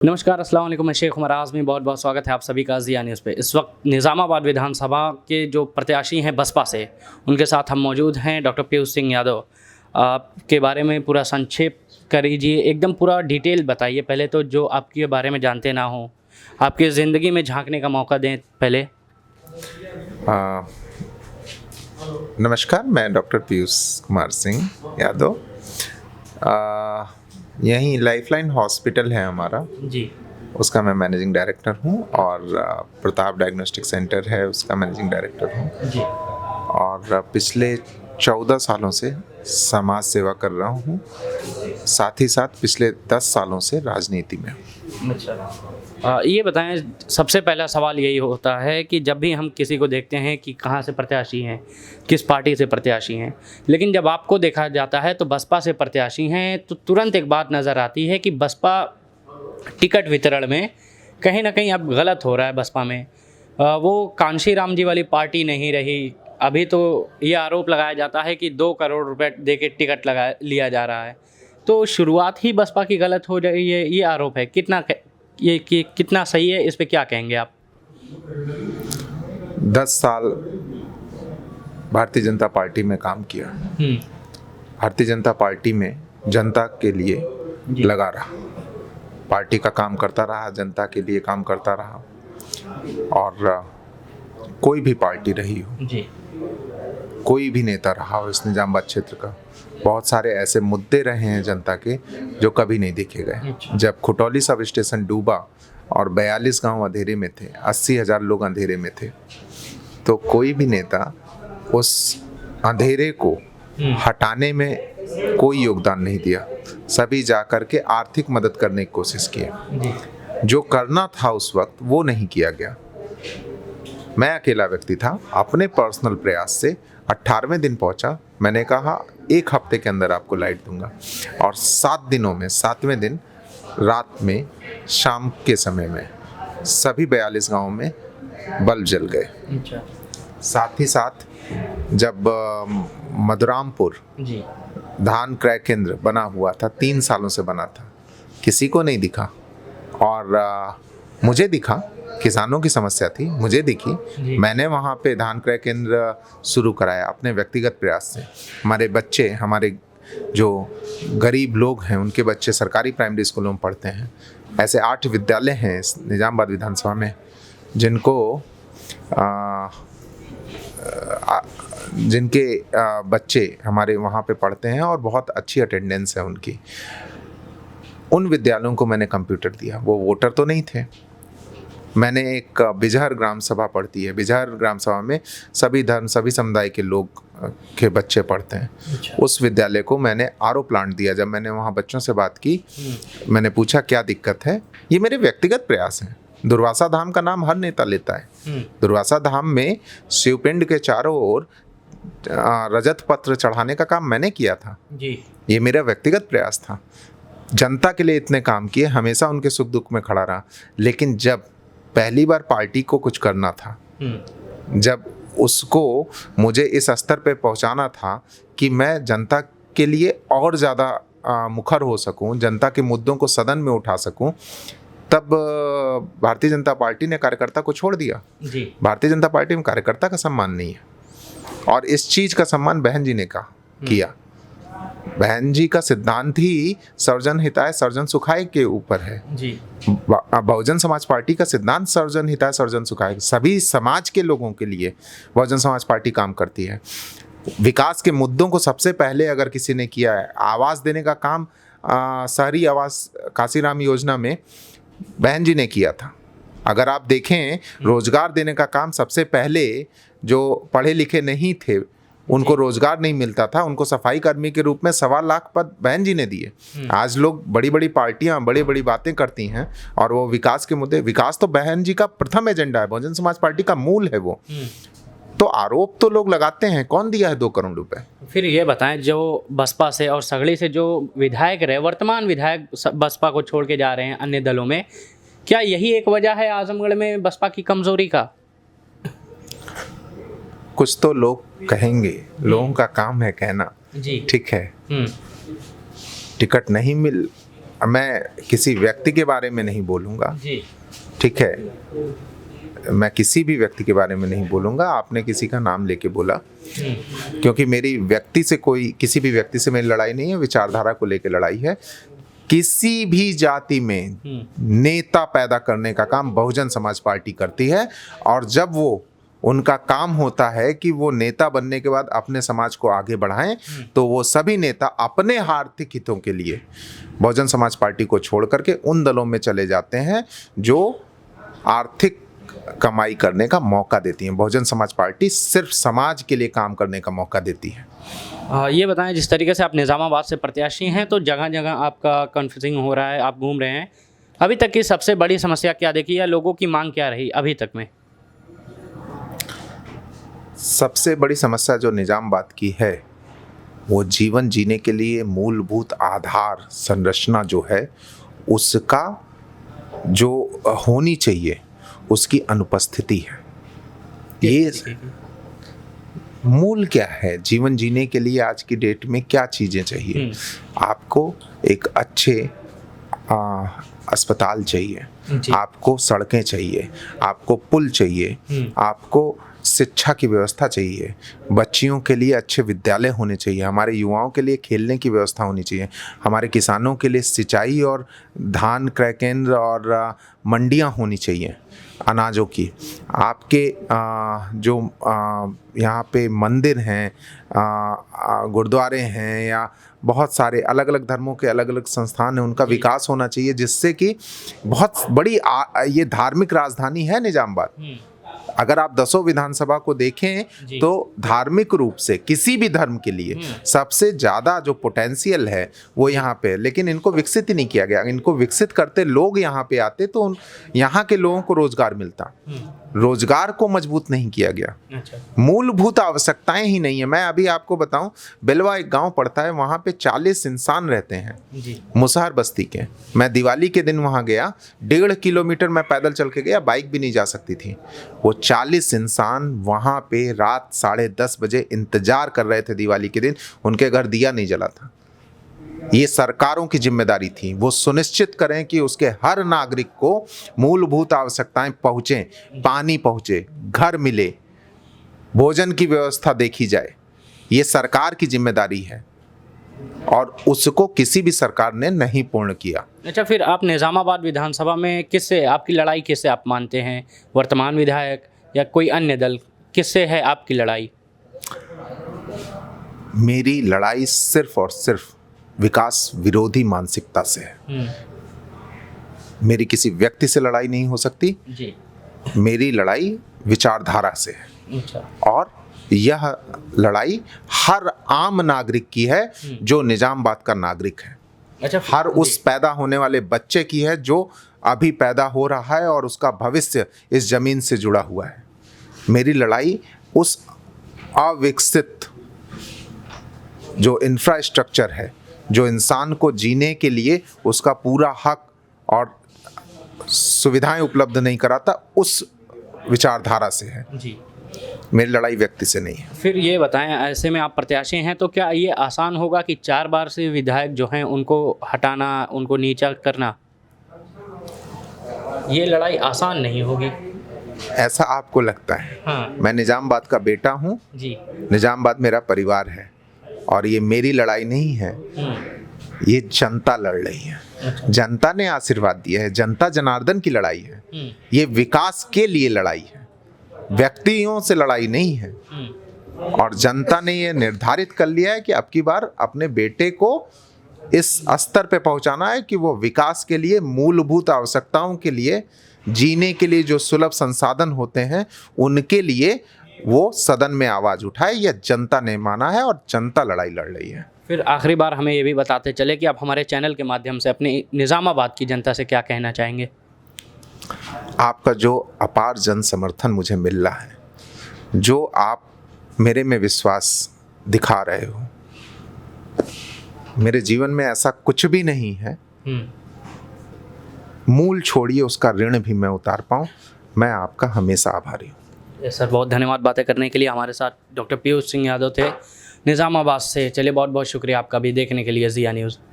नमस्कार, अस्सलाम वालेकुम। मैं शेख उमर आज़मी, बहुत बहुत स्वागत है आप सभी का ज़िया न्यूज़ पे। इस वक्त निज़ामाबाद विधानसभा के जो प्रत्याशी हैं बसपा से, उनके साथ हम मौजूद हैं। डॉक्टर पीयूष सिंह यादव, आपके बारे में पूरा संक्षेप करिए, एकदम पूरा डिटेल बताइए। पहले तो जो आपके बारे में जानते ना हो, आपकी ज़िंदगी में झांकने का मौका दें पहले। नमस्कार, मैं डॉक्टर पीयूष कुमार सिंह यादव। यहीं लाइफलाइन हॉस्पिटल है हमारा जी उसका मैं मैनेजिंग डायरेक्टर हूँ, और प्रताप डायग्नोस्टिक सेंटर है उसका मैनेजिंग डायरेक्टर हूँ। जी और पिछले 14 सालों से समाज सेवा कर रहा हूँ, साथ ही साथ पिछले 10 सालों से राजनीति में। अच्छा, ये बताएं, सबसे पहला सवाल यही होता है कि जब भी हम किसी को देखते हैं कि कहाँ से प्रत्याशी हैं, किस पार्टी से प्रत्याशी हैं, लेकिन जब आपको देखा जाता है तो बसपा से प्रत्याशी हैं, तो तुरंत एक बात नज़र आती है कि बसपा टिकट वितरण में कहीं ना कहीं अब गलत हो रहा है। बसपा में वो कांशी राम जी वाली पार्टी नहीं रही। अभी तो ये आरोप लगाया जाता है कि 2 करोड़ रुपए दे के टिकट लिया जा रहा है। तो शुरुआत ही बसपा की गलत हो रही है, ये आरोप है। कितना सही है, इस पे क्या कहेंगे आप? 10 साल भारतीय जनता पार्टी में काम किया। भारतीय जनता पार्टी में जनता के लिए लगा रहा, पार्टी का काम करता रहा, जनता के लिए काम करता रहा। और कोई भी पार्टी रही हो जी, कोई भी नेता रहा हो इस निजामाबाद क्षेत्र का, बहुत सारे ऐसे मुद्दे रहे हैं जनता के जो कभी नहीं देखे गए। जब खुटौली सब स्टेशन डूबा और 42 गांव अंधेरे में थे, 80,000 लोग अंधेरे में थे, तो कोई भी नेता उस अंधेरे को हटाने में कोई योगदान नहीं दिया। सभी जाकर के आर्थिक मदद करने की कोशिश की। जो करना था उस वक्त वो नहीं किया गया। मैं अकेला व्यक्ति था, अपने पर्सनल प्रयास से 18वें दिन पहुंचा। मैंने कहा 1 हफ्ते के अंदर आपको लाइट दूंगा, और 7 दिनों में 7वें दिन रात में शाम के समय में सभी 42 गांवों में बल्ब जल गए। अच्छा, साथ ही साथ जब मधुरामपुर जी, धान क्रय केंद्र बना हुआ था, 3 सालों से बना था, किसी को नहीं दिखा। और मुझे दिखा, किसानों की समस्या थी, मुझे दिखी। मैंने वहाँ पे धान क्रय केंद्र शुरू कराया अपने व्यक्तिगत प्रयास से। हमारे बच्चे, हमारे जो गरीब लोग हैं, उनके बच्चे सरकारी प्राइमरी स्कूलों में पढ़ते हैं। ऐसे 8 विद्यालय हैं इस निजामाबाद विधानसभा में जिनके बच्चे हमारे वहाँ पे पढ़ते हैं और बहुत अच्छी अटेंडेंस है उनकी। उन विद्यालयों को मैंने कंप्यूटर दिया। वो वोटर तो नहीं थे। मैंने एक बिजहर ग्राम सभा पढ़ती है, बिजहर ग्राम सभा में सभी धर्म, सभी समुदाय के लोग के बच्चे पढ़ते हैं। अच्छा। उस विद्यालय को मैंने आरओ प्लांट दिया। जब मैंने वहाँ बच्चों से बात की, मैंने पूछा क्या दिक्कत है। ये मेरे व्यक्तिगत प्रयास हैं। दुर्वासा धाम का नाम हर नेता लेता है। दुर्वासा धाम में शिवपिंड के चारों ओर रजत पत्र चढ़ाने का काम मैंने किया था जी। ये मेरा व्यक्तिगत प्रयास था। जनता के लिए इतने काम किए, हमेशा उनके सुख दुख में खड़ा रहा। लेकिन जब पहली बार पार्टी को कुछ करना था, जब उसको मुझे इस स्तर पे पहुंचाना था कि मैं जनता के लिए और ज़्यादा मुखर हो सकूं, जनता के मुद्दों को सदन में उठा सकूं, तब भारतीय जनता पार्टी ने कार्यकर्ता को छोड़ दिया। जी। भारतीय जनता पार्टी में कार्यकर्ता का सम्मान नहीं है, और इस चीज़ का सम्मान बहन जी ने किया। बहन जी का सिद्धांत ही सर्वजन हिताय सर्वजन सुखाय के ऊपर है। जी। बहुजन समाज पार्टी का सिद्धांत सर्वजन हिताय सर्वजन सुखाय, सभी समाज के लोगों के लिए बहुजन समाज पार्टी काम करती है। विकास के मुद्दों को सबसे पहले अगर किसी ने किया है, आवास देने का काम शहरी आवास काशीराम योजना में बहन जी ने किया था। अगर आप देखें, रोजगार देने का काम सबसे पहले जो पढ़े लिखे नहीं थे, उनको रोजगार नहीं मिलता था, उनको सफाई कर्मी के रूप में 1.25 लाख पद बहन जी ने दिए। आज लोग बड़ी बड़ी पार्टियां बड़ी बड़ी बातें करती हैं, और वो विकास के मुद्दे, विकास तो बहन जी का प्रथम एजेंडा है, बहुजन समाज पार्टी का मूल है वो। तो आरोप तो लोग लगाते हैं, कौन दिया है 2 करोड़ रुपए? फिर ये बताएं, जो बसपा से और सगड़ी से जो विधायक रहे, वर्तमान विधायक बसपा को छोड़ के जा रहे हैं अन्य दलों में, क्या यही एक वजह है आजमगढ़ में बसपा की कमजोरी का? कुछ तो लोग कहेंगे, लोगों का काम है कहना। जी। ठीक है, टिकट नहीं मिल मैं किसी व्यक्ति के बारे में नहीं बोलूँगा, जी। ठीक है, मैं किसी भी व्यक्ति के बारे में नहीं बोलूँगा। आपने किसी का नाम लेके बोला, क्योंकि मेरी व्यक्ति से किसी भी व्यक्ति से मेरी लड़ाई नहीं है, विचारधारा को लेके लड़ाई है। किसी भी जाति में नेता पैदा करने का काम बहुजन समाज पार्टी करती है, और जब वो उनका काम होता है कि वो नेता बनने के बाद अपने समाज को आगे बढ़ाएं, तो वो सभी नेता अपने आर्थिक हितों के लिए बहुजन समाज पार्टी को छोड़ करके उन दलों में चले जाते हैं जो आर्थिक कमाई करने का मौका देती हैं। बहुजन समाज पार्टी सिर्फ समाज के लिए काम करने का मौका देती है। ये बताएं, जिस तरीके से आप निज़ामाबाद से प्रत्याशी हैं, तो जगह जगह आपका कन्फ्यूजिंग हो रहा है, आप घूम रहे हैं, अभी तक की सबसे बड़ी समस्या क्या देखी है, लोगों की मांग क्या रही अभी तक में? सबसे बड़ी समस्या जो निजामाबाद की है, वो जीवन जीने के लिए मूलभूत आधार संरचना जो है उसका जो होनी चाहिए उसकी अनुपस्थिति है। ये मूल क्या है, जीवन जीने के लिए आज की डेट में क्या चीज़ें चाहिए? आपको एक अच्छे अस्पताल चाहिए, आपको सड़कें चाहिए, आपको पुल चाहिए, आपको शिक्षा की व्यवस्था चाहिए, बच्चियों के लिए अच्छे विद्यालय होने चाहिए, हमारे युवाओं के लिए खेलने की व्यवस्था होनी चाहिए, हमारे किसानों के लिए सिंचाई और धान क्रय केंद्र और मंडियां होनी चाहिए अनाजों की। आपके जो यहाँ पे मंदिर हैं, गुरुद्वारे हैं, या बहुत सारे अलग अलग धर्मों के अलग अलग संस्थान हैं, उनका विकास होना चाहिए, जिससे कि बहुत बड़ी ये धार्मिक राजधानी है निजामाबाद। अगर आप 10 विधानसभा को देखें तो धार्मिक रूप से किसी भी धर्म के लिए सबसे ज़्यादा जो पोटेंशियल है वो यहाँ पे है, लेकिन इनको विकसित ही नहीं किया गया। इनको विकसित करते लोग यहाँ पे आते तो यहाँ के लोगों को रोजगार मिलता, रोजगार को मजबूत नहीं किया गया। अच्छा। मूलभूत आवश्यकताएं ही नहीं है। मैं अभी आपको बताऊं, बेलवा एक गांव पड़ता है, वहाँ पे 40 इंसान रहते हैं मुसहर बस्ती के। मैं दिवाली के दिन वहाँ गया, 1.5 किलोमीटर मैं पैदल चल के गया, बाइक भी नहीं जा सकती थी। वो 40 इंसान वहाँ पे रात 10:30 बजे इंतजार कर रहे थे दिवाली के दिन, उनके घर दिया नहीं जला था। ये सरकारों की जिम्मेदारी थी, वो सुनिश्चित करें कि उसके हर नागरिक को मूलभूत आवश्यकताएं पहुँचें, पानी पहुँचे, घर मिले, भोजन की व्यवस्था देखी जाए। ये सरकार की जिम्मेदारी है और उसको किसी भी सरकार ने नहीं पूर्ण किया। अच्छा, फिर आप निज़ामाबाद विधानसभा में किससे आपकी लड़ाई, किससे आप मानते हैं? वर्तमान विधायक या कोई अन्य दल, किससे है आपकी लड़ाई? मेरी लड़ाई सिर्फ और सिर्फ विकास विरोधी मानसिकता से है। मेरी किसी व्यक्ति से लड़ाई नहीं हो सकती जी। मेरी लड़ाई विचारधारा से है। अच्छा। और यह लड़ाई हर आम नागरिक की है जो निजामाबाद का नागरिक है। अच्छा। हर उस पैदा होने वाले बच्चे की है जो अभी पैदा हो रहा है और उसका भविष्य इस जमीन से जुड़ा हुआ है। मेरी लड़ाई उस अविकसित जो इंफ्रास्ट्रक्चर है, जो इंसान को जीने के लिए उसका पूरा हक और सुविधाएं उपलब्ध नहीं कराता, उस विचारधारा से है जी। मेरी लड़ाई व्यक्ति से नहीं है। फिर ये बताएं, ऐसे में आप प्रत्याशी हैं तो क्या ये आसान होगा कि 4 बार से विधायक जो हैं उनको हटाना, उनको नीचा करना? ये लड़ाई आसान नहीं होगी। ऐसा आपको लगता है? हाँ। मैं निजामाबाद का बेटा हूँ जी। निजामाबाद मेरा परिवार है और ये मेरी लड़ाई नहीं है, ये जनता लड़ रही है। जनता ने आशीर्वाद दिया है, जनता जनार्दन की लड़ाई है। ये विकास के लिए लड़ाई है, व्यक्तियों से लड़ाई नहीं है। और जनता ने ये निर्धारित कर लिया है कि अब की बार अपने बेटे को इस स्तर पे पहुंचाना है कि वो विकास के लिए, मूलभूत आवश्यकताओं के लिए, जीने के लिए जो सुलभ संसाधन होते हैं उनके लिए वो सदन में आवाज उठाए। यह जनता ने माना है और जनता लड़ाई लड़ रही है। फिर आखिरी बार हमें ये भी बताते चले कि आप हमारे चैनल के माध्यम से अपनी निज़ामाबाद की जनता से क्या कहना चाहेंगे? आपका जो अपार जन समर्थन मुझे मिल रहा है, जो आप मेरे में विश्वास दिखा रहे हो, मेरे जीवन में ऐसा कुछ भी नहीं है मूल छोड़िए उसका ऋण भी मैं उतार पाऊँ। मैं आपका हमेशा आभारी हूँ। सर, बहुत धन्यवाद बातें करने के लिए। हमारे साथ डॉक्टर पीयूष सिंह यादव थे निज़ामाबाद से। चलिए, बहुत बहुत शुक्रिया आपका भी देखने के लिए ज़िया न्यूज़।